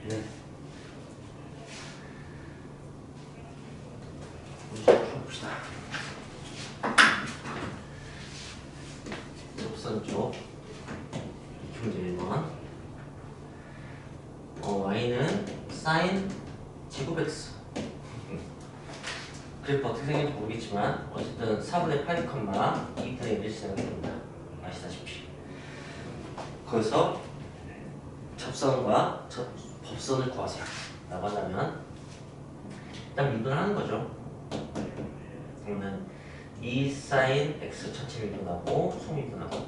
네. 문제 풀어봅시다. 접선 쪽 문제 1번. y는 sin 제곱 x. 그래프 어떻게 생겼는지 모르겠지만 어쨌든 4분의 8, 2분의 1을 지나게 됩니다. 아시다시피. 거기서 접선과 법선을 구하세요. 라고 하자면 일단 미분하는 거죠. 그러면 2 sin x 전체 미분하고 소미분하고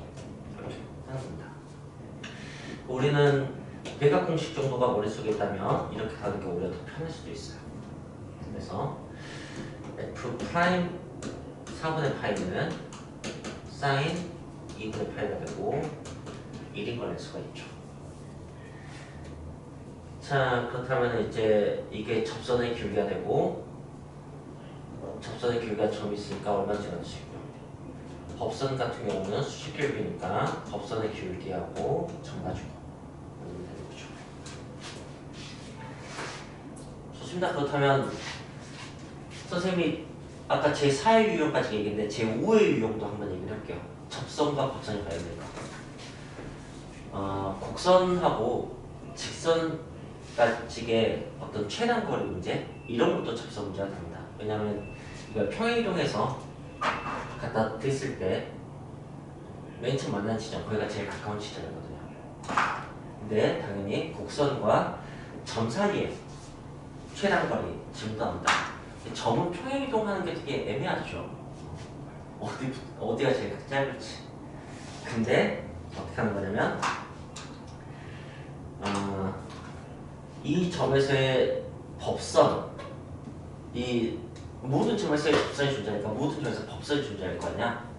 이렇게 하는 겁니다. 우리는 배각 공식 정도가 머릿속에 있다면 이렇게 가는 게 오히려 더 편할 수도 있어요. 그래서 f 프라임 4분의 파이는 sin 2분의 파이가 되고 1인 걸 낼 수가 있죠. 자, 그렇다면 이제 이게 접선의 길이가 되고 접선의 길이가 점이 있으니까 얼마인지 알아주시고요. 법선 같은 경우는 수직 길이니까 법선의 길이하고 점 가지고 만들면 되는 거죠. 좋습니다. 그렇다면 선생님이 아까 제4의 유형까지 얘기했는데 제5의 유형도 한번 얘기를 할게요. 접선과 법선이 관련된 거. 곡선하고 직선까지의 어떤 최단 거리 문제 이런 것도 접선 문제가 됩니다. 왜냐하면 이걸 평행이동해서 갖다 댔을 때 맨 처음 만난 지점 거기가 제일 가까운 지점이거든요. 근데 당연히 곡선과 점 사이에 최단 거리 지금도 나온다. 점은 평행이동하는 게 되게 애매하죠. 어디가 제일 짧을지. 근데 어떻게 하는 거냐면 이 점에서의 법선, 이 모든 점에서의 접선이 존재하니까 모든 점에서 법선이 존재할 거 아니야.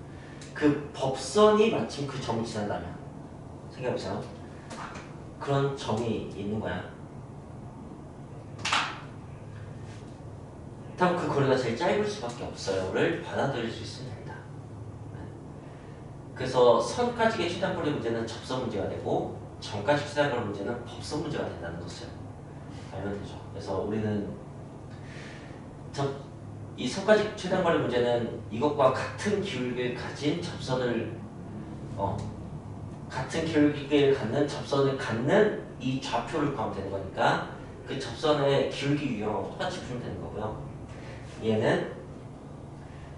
그 법선이 마침 그 점을 지난다면 생각해보세요. 그런 점이 있는 거야. 그럼 그 거리가 제일 짧을 수밖에 없어요를 받아들일 수 있으면 됩니다. 그래서 선까지의 최단거리 문제는 접선 문제가 되고 점까지 최단거리 문제는 법선 문제가 된다는 것을 알면 되죠. 그래서 우리는 이 선까지 최단거리 문제는 이것과 같은 기울기를 가진 접선을 같은 기울기를 갖는 접선을 갖는 이 좌표를 구하면 되는 거니까 그 접선의 기울기 유형하고 똑같이 풀면 되는 거고요. 얘는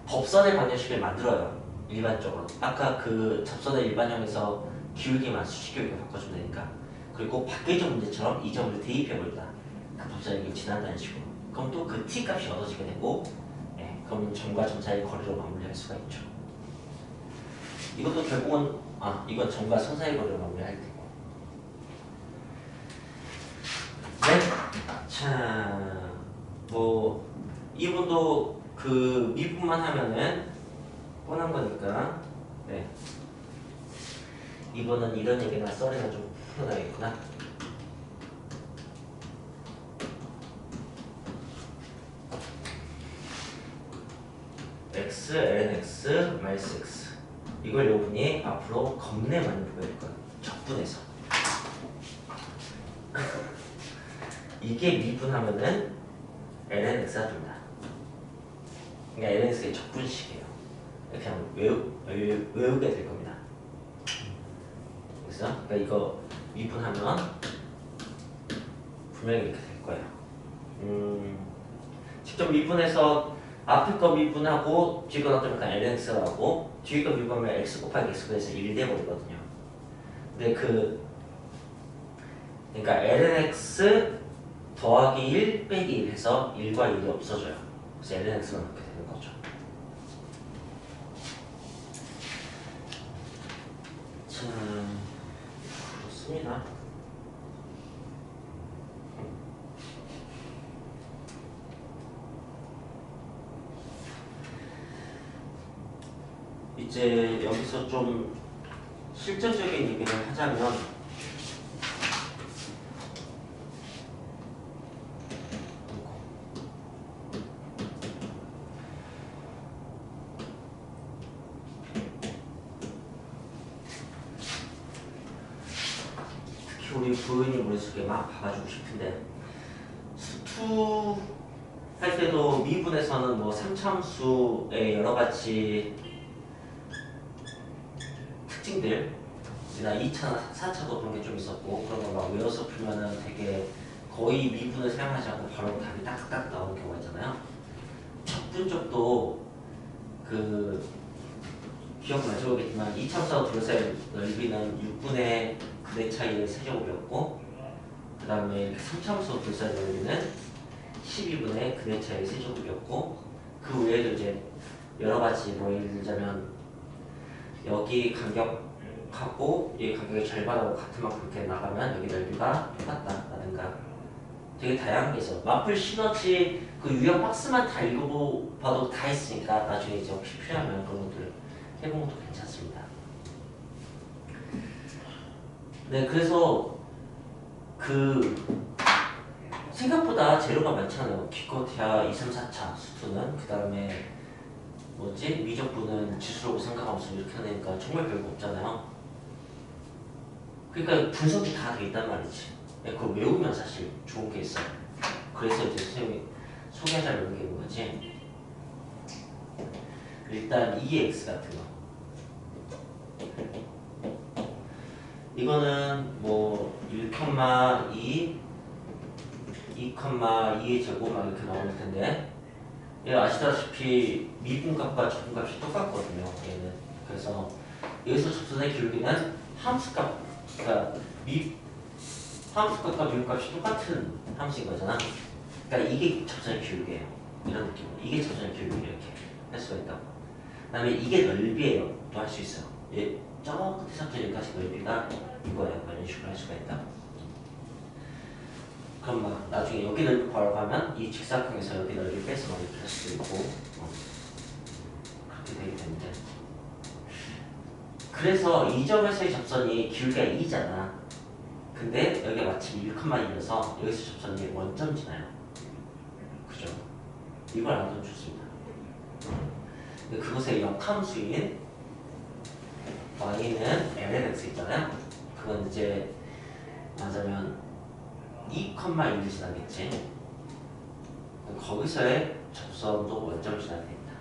법선의 방정식을 만들어요. 일반적으로. 아까 그 접선의 일반형에서 기울기만 수직 기울기 바꿔주면 되니까. 그리고 밖에 점 문제처럼 이 점을 대입해버린다. 그 법선이 지난다는 식으로. 그럼 또 그 t 값이 얻어지게 되고, 그럼 점과 점 사이의 거리로 마무리할 수가 있죠. 이것도 결국은 이건 점과 선 사이의 거리로 마무리할 테고. 네. 자, 이분도 그 미분만 하면은 뻔한 거니까. 네. 이번은 이런 얘기나 썰이나 좀 풀어놔야겠구나. x, ln x, 마이너스 x. 이걸 여러분이 앞으로 겁내 많이 보게 될 거예요. 적분해서. 이게 미분하면은 ln x가 됩니다. 그러니까 ln x의 적분식이에요. 그냥 외우게 될 겁니다. 그래서 그러니까 이거 미분하면 분명히 이렇게 될 거예요. 직접 미분해서 앞에 거 미분하고 뒤에 거 놔두면 그냥 ln x라고 뒤에 거 미분하면 x 곱하기 x분해서 1 돼버리거든요. 근데 그러니까 ln x 더하기 1 빼기 1 해서 1과 1이 없어져요. 그래서 ln x만 그렇게 되는 거죠. 자, 그렇습니다. 이제 여기서 좀 실질적인 얘기를 하자면 특히 우리 부인이 머릿속에 막 박아주고 싶은데 수투 할 때도 미분에서는 뭐 3참수의 여러 가지 특징들, 2차나 4차도 그런 게 좀 있었고 그런 거 막 외워서 풀면은 되게 거의 미분을 사용하지 않고 바로 답이 딱딱 나오는 경우가 있잖아요. 적분적도 그 기억나실 거겠지만 2참수하고 둘러싸인 넓이는 6분의 근의 차이의 세제곱이었고 그 다음에 3참수 둘러싸인 넓이는 12분의 근의 차이의 세제곱이었고 그 외에도 이제 여러 가지 뭐 예를 들자면 여기 간격하고 이 간격의 절반하고 같은 만큼 이렇게 나가면 여기 넓이가 똑같다라든가 되게 다양한 게 있어요. 마플 시너지 그 유형 박스만 다 읽어봐도 다 있으니까 나중에 이제 혹시 필요하면 그런 것들 해보는 것도 괜찮습니다. 네, 그래서 그 생각보다 재료가 많잖아요. 기껏해야 2, 3, 4차 수투는 그 다음에 뭐지? 미적분은 지수라고 생각하면서 이렇게 하니까 정말 별거 없잖아요. 그러니까 분석이 다 돼 있단 말이지. 그걸 외우면 사실 좋은 게 있어요. 그래서 이제 선생님이 소개하자고 이런 게 있는 거지. 일단 EX 같은 거. 이거는 뭐 1,2, 2,2의 제곱 막 이렇게 나올 텐데 아시다시피 미분값과 적분값이 똑같거든요. 얘는. 그래서 여기서 접선의 기울기는 함수값, 그러니까 함수값과 미분값이 똑같은 함수인 거잖아. 그러니까 이게 접선의 기울기예요. 이런 느낌으로. 이게 접선의 기울기 이렇게 할 수가 있다고. 그 다음에 이게 넓이에요. 또 할 수 있어요. 저 끝에서부터 여기까지 넓이가 이거예요. 이런 식으로 할 수가 있다. 그럼 막 나중에 여기 넓이 구하러 가면 이 직사각형에서 여기 넓이 빼서 막 이렇게 할 수도 있고 그렇게 되게 되는데 그래서 이 점에서의 접선이 기울기가 2잖아. 근데 여기가 마침 1,2여서 여기서 접선이 원점 지나요. 그죠? 이걸 알아두면 좋습니다. 근데 그것의 역함수인 y는 lnx 있잖아요. 그건 이제 맞으면 2,1을 지나겠지. 거기서의 접선도 원점을 지나게 됩니다.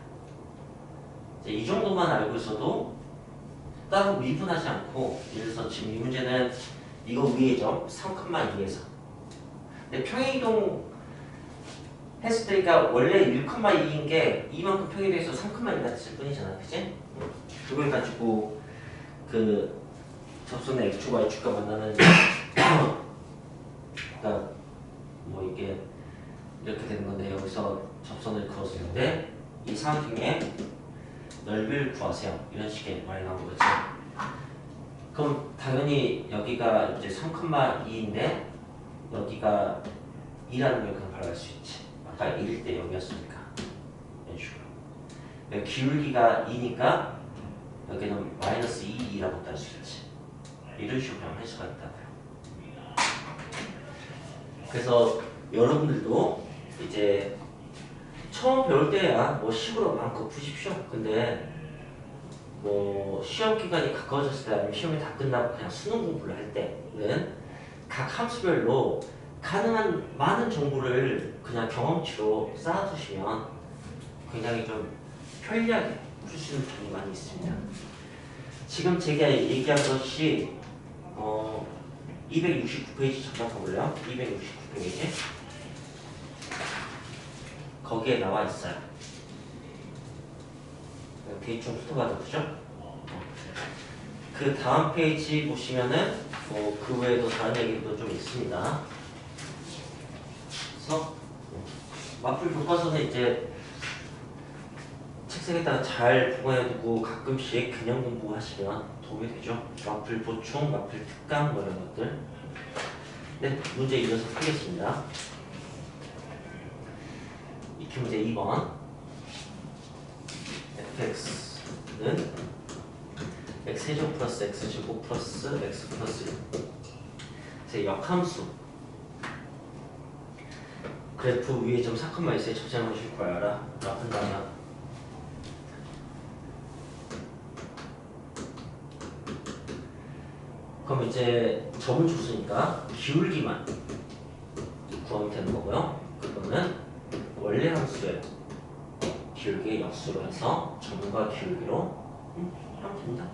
이 정도만 알고 있어도 따로 미분하지 않고 예를 들어서 지금 이 문제는 이거 위의 점 3,2에서 근데 평행이동 했을 때 그러니까 원래 1,2인 게 이만큼 평행이동해서 3,2가 됐을 뿐이잖아. 그치? 그걸 가지고 그 접선의 x축과 y축과 만나는 그러니까 뭐 이게 이렇게 되는 건데 여기서 접선을 그었을 때 이 삼각형의 넓이를 구하세요. 이런 식의 말이 나온 거지. 그럼 당연히 여기가 이제 3,2인데 여기가 2라는 걸 그냥 바로 알 수 있지. 아까 1일 때 여기였으니까. 이런 식으로. 기울기가 2니까 여기는 마이너스 2라고 할 수 있지. 이런 식으로 그냥 할 수가 있다고요. 그래서 여러분들도 이제 처음 배울 때야 뭐 식으로 마음껏 푸십시오. 근데 뭐 시험 기간이 가까워졌을 때 아니면 시험이 다 끝나고 그냥 수능 공부를 할 때는 각 함수별로 가능한 많은 정보를 그냥 경험치로 쌓아두시면 굉장히 좀 편리하게 풀 수 있는 부분이 많이 있습니다. 지금 제가 얘기한 것이 269페이지 잠깐 볼래요? 269페이지 거기에 나와 있어요. 대충 훑어봐도 그죠? 그 다음 페이지 보시면은 그 외에도 다른 얘기도 좀 있습니다. 그래서 마플 교과서는 이제 책상에다가 잘 보관해두고 가끔씩 그냥 공부하시면 도움이 되죠. 마플 보충, 마플 특강 뭐 이런 것들. 네, 문제 이어서 풀겠습니다. 익히 문제 2번. fx는 x제곱 플러스 x제곱 플러스 x 플러스 1. 제 역함수. 그래프 위에 점 4,2의 접선함수를 구하여라. 라고 한다면 그럼 이제 점은 줬으니까 기울기만 구하면 되는 거고요. 그거는 원래 함수의 기울기의 역수로 해서 점과 기울기로 하면 됩니다.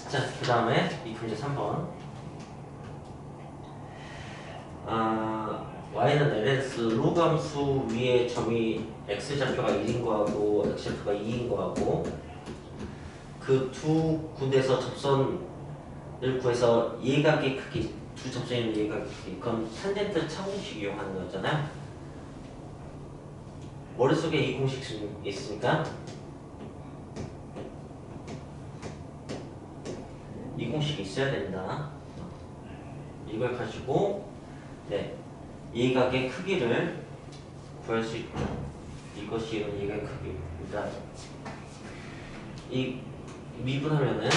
자, 그 다음에 이 문제 3번. y는 ls 로그 함수 위에 점이 x좌표가 1인 거하고 x좌표가 2인 거하고 그 두 군데에서 접선을 구해서 예각의 크기, 두 접선이 있는 예각의 크기, 그건 탄젠트 차공식 이용하는 거잖아요. 머릿속에 이 공식 있으니까 이 공식이 있어야 된다. 이걸 가지고 예각의 크기를 구할 수 있고, 이것이 이런 예각의 크기입니다. 이 미분하면은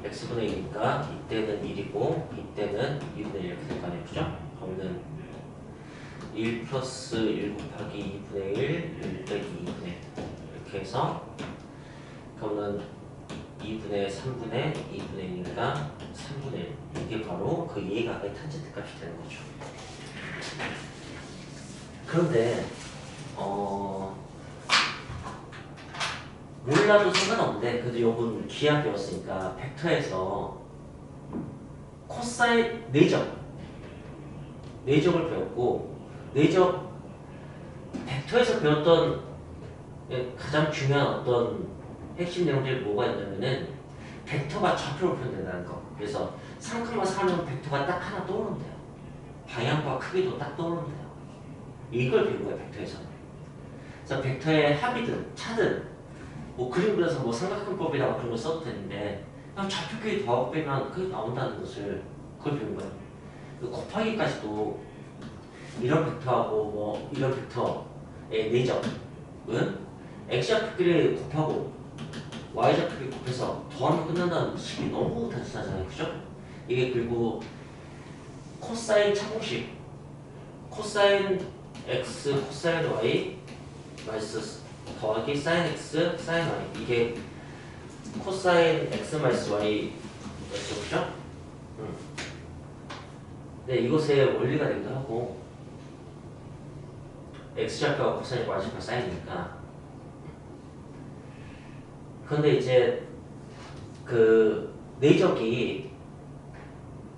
x분의 1이니까 이때는 1이고 이때는 2분의 1 이렇게 될 거 아니에요, 그죠? 그러면 1 플러스 1 곱하기 2분의 1, 1 빼기 2분의 1 이렇게 해서 그러면 2분의 3분의 2분의 1이니까 3분의 1 이게 바로 그 예각의 탄젠트 값이 되는 거죠. 그런데 몰라도 상관없는데 그래도 요건 기하 배웠으니까 벡터에서 코사인 내적을 배웠고, 내적 벡터에서 배웠던 가장 중요한 어떤 핵심 내용들이 뭐가 있냐면은 벡터가 좌표로 표현된다는 거. 그래서 3,4는 벡터가 딱 하나 떠오른대요. 방향과 크기도 딱 떠오른대요. 이걸 배운 거예요, 벡터에서는. 그래서 벡터의 합이든 차든 뭐 그림 그려서 뭐 삼각형법이라고 그런 거 써도 되는데 그냥 좌표끼리 더하고 빼면 그게 나온다는 것을 그걸 배운 거예요. 곱하기까지도 이런 벡터하고 뭐 이런 벡터의 내적은 x좌표끼리 곱하고 y좌표끼리 곱해서 더하면 끝난다는 식이 너무 단순하잖아요, 그죠? 이게 그리고 코사인 차공식, 코사인 x, 코사인 y 마이너스 더하기 사인 x, 사인 y, 이게 코사인 x 마이너스 y 였죠, 그죠? 네, 이것의 원리가 되기도 하고 x좌표가 코사인, y좌표가 사인이니까. 그런데 이제 그 내적이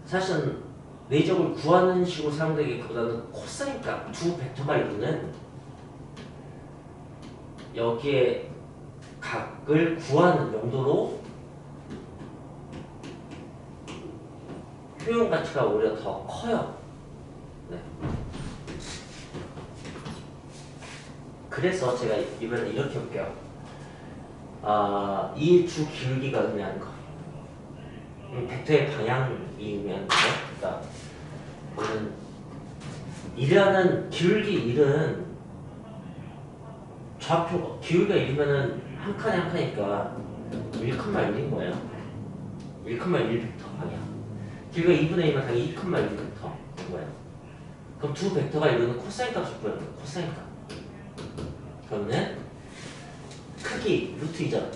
사실은 내적을 구하는 식으로 사용되기보다는 코사인 값, 두 벡터가 이루는 여기에 각을 구하는 용도로 효용 가치가 오히려 더 커요. 네. 그래서 제가 이번에 이렇게 볼게요. 이 주 기울기가 의미하는 거, 벡터의 방향이 의미하는 거. 그러니까 저는 일하는 기울기 1은 좌표 기울기가 1이면은 한 칸에 한 칸이니까 1,1인 거예요. 1,1 벡터 방향. 기울기가 2분의 1이면 당연히 2,1 벡터인 거예요. 그럼 두 벡터가 이루는 코사인 값을 구하는 거예요. 코사인 값. 그러면 크기 루트 2잖아.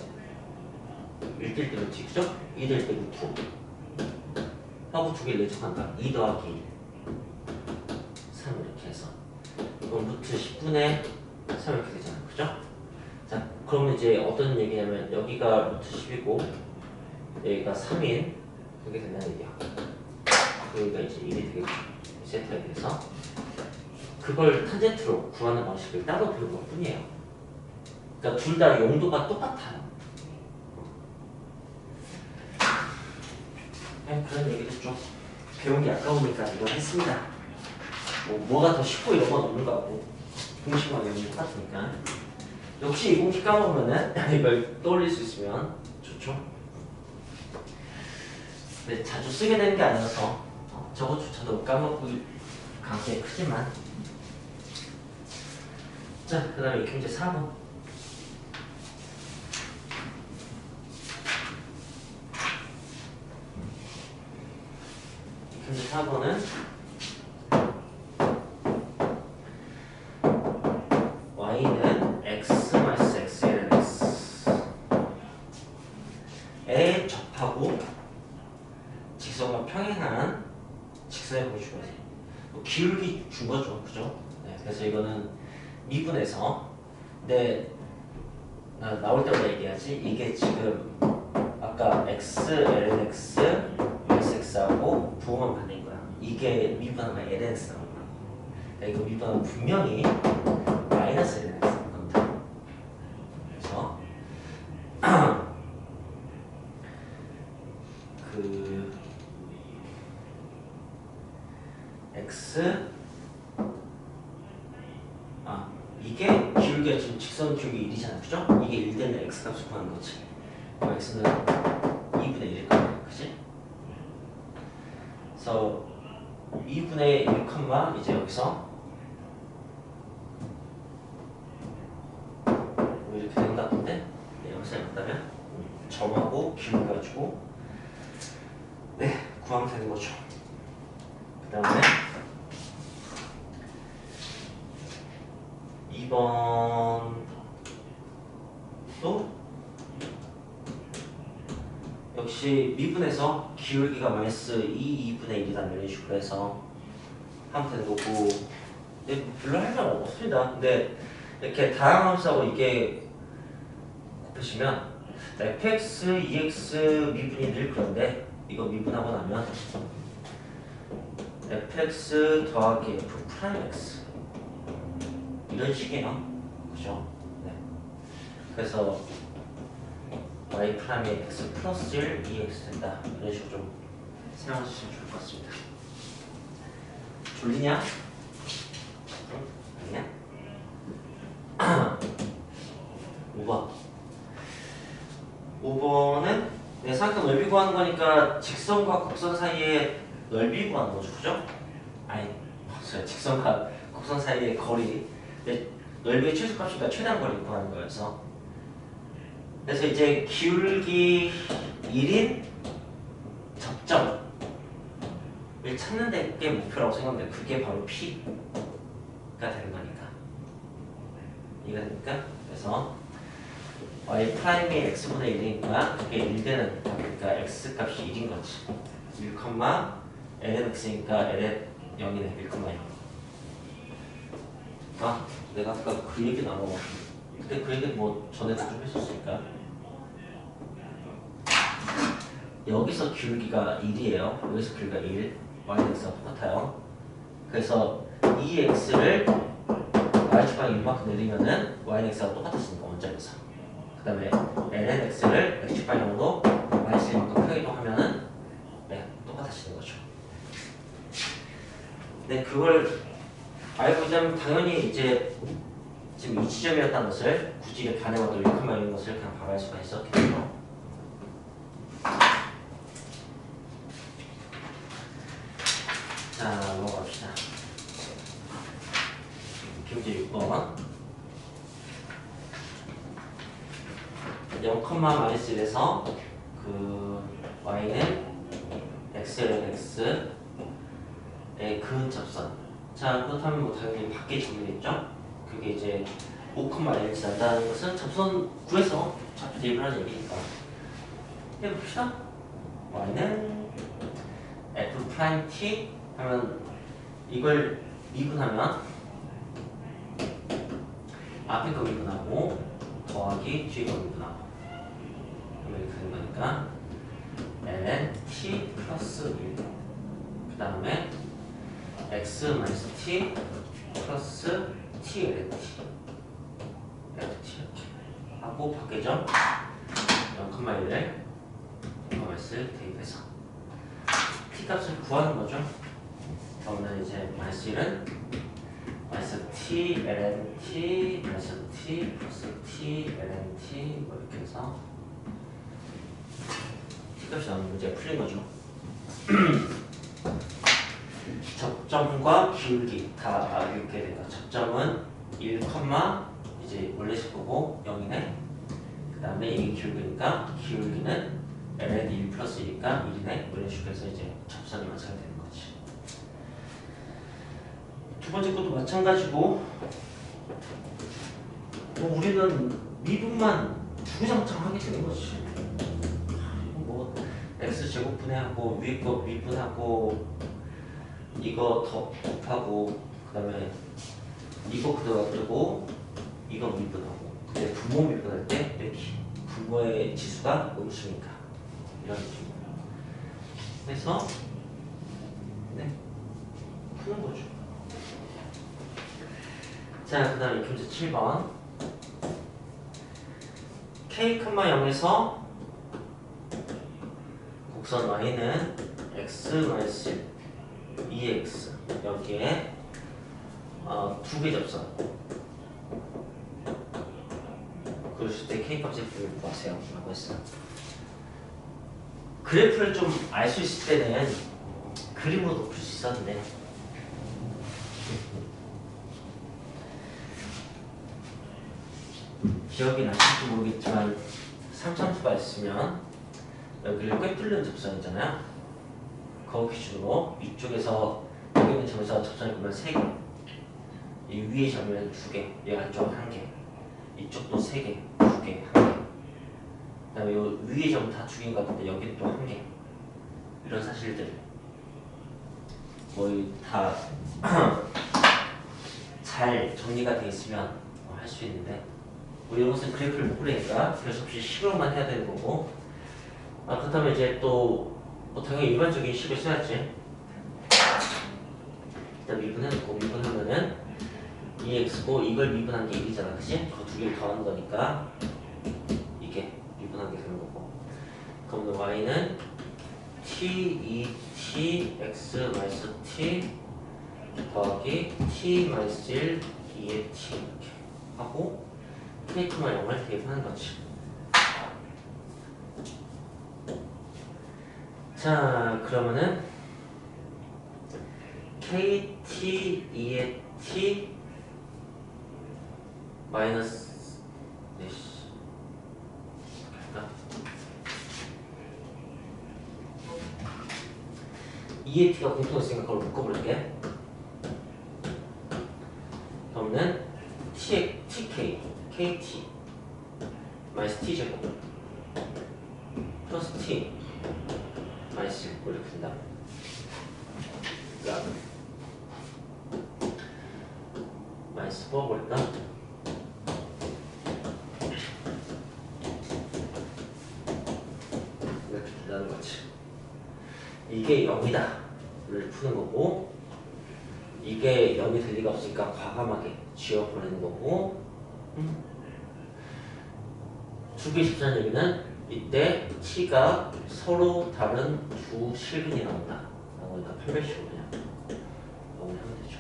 1될 때 루트 2죠? 2될 때 루트 하고 두 개를 내적한다. 2 더하기 3 이렇게 해서 그럼 루트 10분의 3 이렇게 되잖아요, 그죠? 자, 그러면 이제 어떤 얘기냐면 여기가 루트 10이고 여기가 3인 그게 된다는 얘기야. 여기가 이제 1이 되겠죠. 세트가 돼서 그걸 탄젠트로 구하는 방식을 따로 배운 것 뿐이에요. 그러니까 둘 다 용도가 똑같아요. 그런 얘기도 좀 배운 게 아까우니까 이걸 했습니다. 뭐가 더 쉽고 이런 건 없는 거 같고 공식만 외우면 똑같으니까. 역시 이 공식 까먹으면은 이걸 떠올릴 수 있으면 좋죠. 근데 자주 쓰게 되는 게 아니라서 저것조차도 까먹을 가능성이 크지만. 자, 그 다음에 문제 4번. 문제 4번은 y는 x 마이너스 x에는 x 하고 직선과 평행한 직선의 범위 준 거지. 기울기 준 거죠, 그죠? 네, 그래서 이거는 미분에서 나올 때마다 얘기하지. 이게 지금 아까 x, lnx, xx하고 부호만 받는 거야. 이게 미분하면 lnx 나오는 거야. 그러니까 이거 미분하면 분명히 마이너스 lnx 나올 겁니다. 그래서 그 x 이게 기울기가 지금 직선 기울기 1이잖아, 그죠? 이게 1 되면 x 값을 구하는 거지. x는 2분의 1일 거야, 그지? 그래서 2분의 1, 이제 여기서 뭐 이렇게 되는 것 같은데, 네, 여기서 해봤다면 점하고 기울기 가지고 구하면 되는 거죠. 그 다음에 2번도 역시 미분에서 기울기가 마이너스 2분의 1이라는 이런 식으로 해서 하면 되는 거고, 별로 할 말 없습니다. 근데 이렇게 다양한 함수하고 이게 곱해지면 fx, ex 미분이 늘 그런데 이거 미분하고 나면 fx 더하기 f 프라임 x 이런 식이에요, 그죠? 네. 그래서 y 프라임이 x 플러스 1 2x 된다. 이런 식으로 좀 생각해 주시면 좋을 것 같습니다. 졸리냐? 응? 아니야? 5번. 5번은 삼각형 넓이 구하는 거니까 직선과 곡선 사이의 넓이 구하는 거죠, 그죠? 아니, 직선과 곡선 사이의 거리. 넓이의 최소값이니까 최대한 거리 구하는 거여서. 그래서 이제 기울기 1인 접점을 찾는 게 목표라고 생각하면 그게 바로 P가 되는 거니까. 이해가 됩니까? 그래서 y 프라임이 x분의 1이니까 그게 1되는 그러니까 x 값이 1인 거지. 1, ln x니까 ln 0이네. 1,0. 내가 아까 그 얘기 나눠. 근데 그 얘기 뭐 전에도 좀 했었으니까. 여기서 기울기가 1이에요. 여기서 기울기가 1. yx가 똑같아요. 그래서 이 x를 y축방이 1만큼 내리면은 yx가 똑같았으니까 원점에서. 그 다음에 ln x를 x축방향으로 마이너스 1만큼 평이동하면은 똑같아지는 거죠. 네, 그걸 알고 있자면 당연히 이제 지금 이 지점이었다는 것을 굳이 이렇게 반해봐도 1,0인 것을 그냥 바로 알 수가 있었겠죠. 자, 넘어갑시다. 문제 6번. 0,-1에서 그 y는 xln x의 근 접선. 자, 그렇다면 뭐 당연히 밖에 적용되겠죠? 그게 이제 5,1 지난다는 것은 접선 구해서 좌표 대입을 하는 얘기니까. 해봅시다. y는 f't 하면 이걸 미분하면 앞에 거 미분하고 더하기 뒤에 거 미분하고 그러면 이렇게 되는 거니까 ln t 플러스 1 그 다음에 x 마이너스 t 플러스 t ln t ft 이렇게 하고 밖에죠. 0,1을 0,1을 대입해서 t 값을 구하는 거죠. 그러면 이제 마이너스 1은 마이너스 t ln t 마이너스 t 플러스 t ln t 뭐 이렇게 해서 t 값이 나오는 문제가 풀린 거죠. 접점과 기울기 다 이렇게 된다. 접점은 1, 이제 원래식 거고 0이네. 그 다음에 이게 기울기니까 기울기는 ln 1 플러스 1이니까 1이네. 이런 식으로 해서 이제 접선이 완성되는 거지. 두 번째 것도 마찬가지고 뭐 우리는 미분만 주구장창 하게 되는 거지. 뭐 제곱분해하고 위에 거 미분하고 이거 더 곱하고 그다음에 이거 그대로 놔두고 이거 미분하고 근데 분모 미분할 때 이렇게 분모의 지수가 음수니까 이런 느낌이에요. 그래서 네 푸는 거죠. 자, 그 다음에 문제 7번 k, 0에서 곡선 y는 x-1 2x 여기에 두 개 접선 그러실 때 k 값의 비율을 구하세요 라고 했어요. 그래프를 좀 알 수 있을 때는 그림으로도 풀 수 있었는데 기억이 나실지 모르겠지만 삼참수가 있으면 여기를 꿰뚫는 접선이잖아요. 그거 기준으로 이쪽에서 여기 있는 점에서 접선이 보면 3개 이 위에 점은 2개 이 안쪽은 1개 이쪽도 3개 2개 1개 그 다음에 요 위에 점은 다 2개인 것 같은데 여기는 또 1개 이런 사실들 거의 다 잘 정리가 돼 있으면 할 수 있는데 뭐 이런 것은 그래프를 못 그리니까 별수 없이 식으로만 해야 되는 거고 그렇다면 이제 또 뭐 당연히 일반적인 식을 써야지. 일단 미분해놓고 미분하면은 2x고 이걸 미분한 게 1이잖아 그치? 그 두 개를 더한 거니까 이게 미분한 게 되는 거고 그러면 y는 t 2t x t 더하기 t 1 2의 t 이렇게 하고 k만 0을 대입하는 거지. 자, 그러면은 kt 2의 t 마이너스 2의 t가 공통했으니까 그걸 묶어볼게. 그러면은 tk kt 마이너스 t 제곱 플러스 t 마이너스 1 이렇게 된다. 그러니까 마이너스 뽑아볼까? 이렇게 된다는 거지. 이게 0이다를 푸는 거고 이게 0이 될 리가 없으니까 과감하게 지워버리는 거고 두 개 집산 얘기는 이때 t가 서로 다른 두 실근이 나온다. 그러니까 810을 그냥 하면 되죠.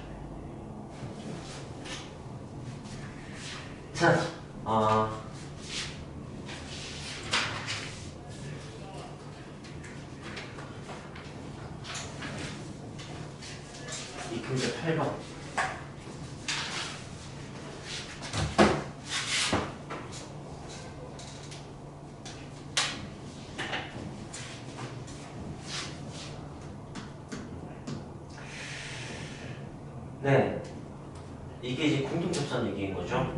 자, 이 문제 8번. 네, 이게 이제 공통접선 얘기인 거죠.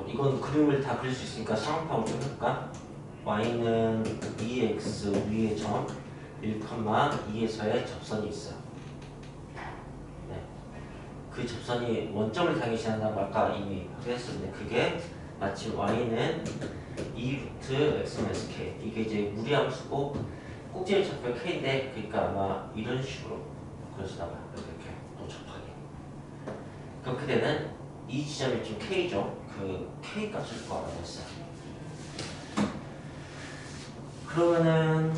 이건 그림을 다 그릴 수 있으니까 상황파로 좀 해볼까? y는 2x 위의 점 1,2에서의 접선이 있어요. 네. 그 접선이 원점을 향해 지난다고 아까 이미 확인했었는데 그게 마침 y는 2루트 x-k 이게 이제 무리함수고 꼭지를 잡고 k인데 그러니까 아마 이런 식으로 그려지나 봐요. 이렇게 또 접하게. 그렇게 되는 이 지점이 지금 k죠. 그 k 값을 구하라고 했어요. 그러면은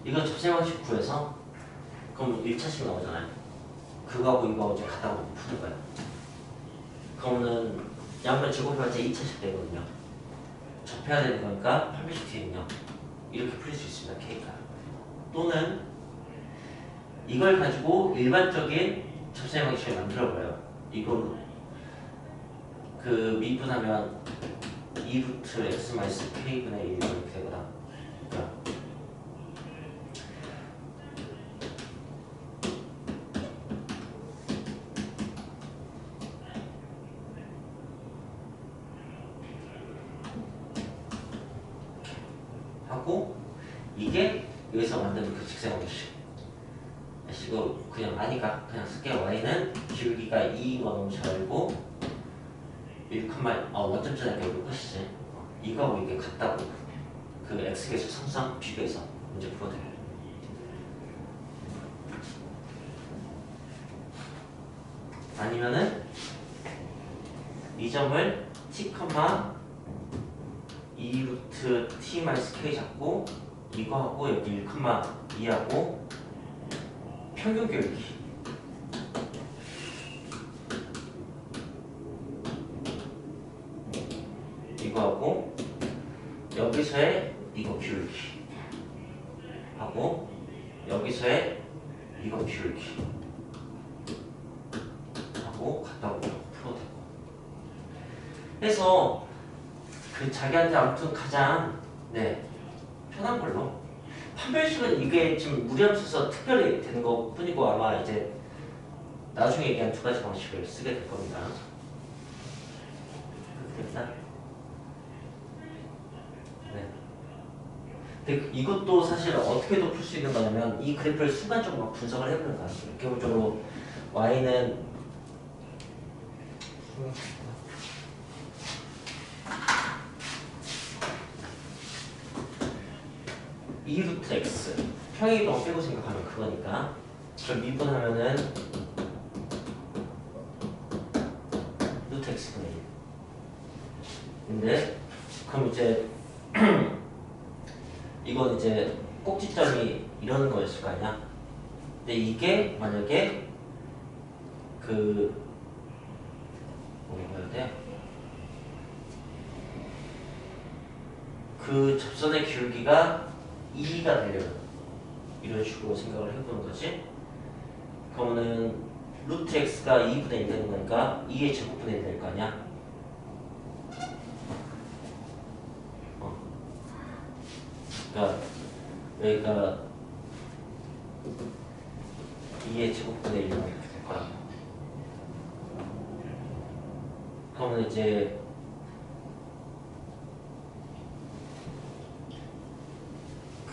이거 접세 방식 구해서 그럼 1차식 나오잖아요. 그거하고 이거 이제 갖다 놓고 푸는 거예요. 그러면은 양변 제곱해봤자 2차식 되거든요. 접해야 되는 거니까 800씩 뒤에는요. 이렇게 풀릴 수 있습니다. k가. 또는 이걸 가지고 일반적인 접세 방식을 만들어버려요. 이걸로 그 미분하면 2루트 x 마이너스 k분의 1 이렇게 되거나 하고 이게 여기서 만드는 그 직사각형식. 이거 그냥 아니까 그냥 쓸게. y는 기울기가 2인 거 너무 잘 알고 1, 원점전에 여기 끝이지. 이거하고 이게 같다고 그 x계수 상수항 비교해서 문제 풀어드려요. 아니면은 이 점을 t, 2 루트 t 마이너스 k 잡고 이거하고 여기 1, 2하고 평균 기울기 이거하고 여기서의 이거 기울기 하고 여기서의 이거 기울기 하고 같다고 풀어도 되고 해서 그 자기한테 아무튼 가장 편한 걸로 판별식은 이게 지금 무리함수서 특별히 되는 것 뿐이고 아마 이제 나중에 얘기한 두 가지 방식을 쓰게 될 겁니다. 그렇게 됩니다. 근데 이것도 사실 어떻게도 풀 수 있는 거냐면 이 그래프를 순간적으로 분석을 해보는 거야. 기본적으로 y는 이 루트 x 평행이동을 빼고 생각하면 그거니까 그걸 미분하면은 루트 x분의 1 근데 그럼 이제 이건 이제 꼭지점이 이러는 거였을 거 아니야. 근데 이게 만약에 뭐라고 해야 돼? 그 접선의 기울기가 2가 되려면 이런 식으로 생각을 해보는 거지. 그러면은 루트 x가 2분의 1 되는 거니까 2의 제곱분의 1 될 거 아니야. 그러니까 여기가 2의 제곱분의 1 이렇게 될 거야. 그러면 이제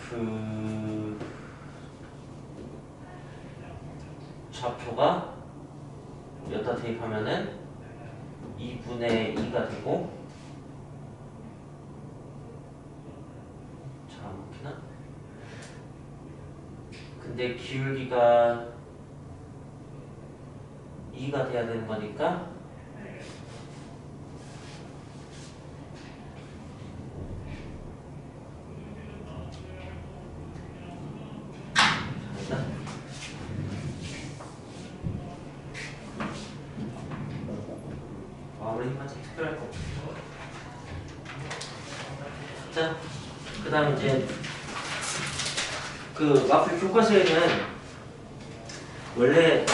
그 좌표가 여기다 대입하면은 2분의 2가 되고 잘 안 먹히나? 근데 기울기가 2가 돼야 되는 거니까 특별할 거 없죠. 자, 그 다음 이제 그 와플 교과서에는 원래